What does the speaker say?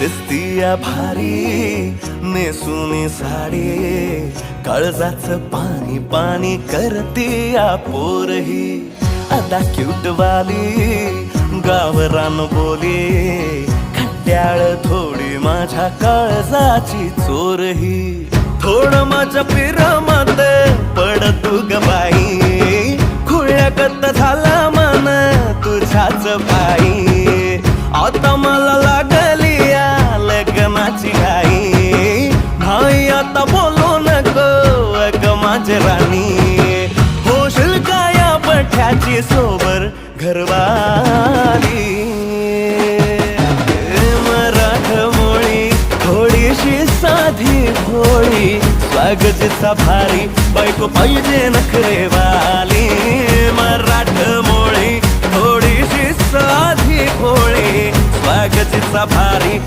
दिसतीया भारी नेसूनी साडी, काळजाचं पाणी पाणी करतीया पोरही. अदा क्यूट वाली गावरान बोली, खट्याळ थोडी माझ्या काळजाची चोरही. थोडं माझ्या पिरामध्ये पड तू ग बाई, खुळ्यागत झाला मन तुझ्याच पायी. आता मला लागली या लग्नाची घाई, नाही आता बोलू नको अग माझी राणी. होशील का या पठ्याची सोबर घरवाली. मराठमोळी थोडीशी साधी भोळी, स्वागतीचा भारी बायको पाहिजे नखरेवाली. मराठमोळी थोडीशी साधी भोळी, स्वागतीचा भारी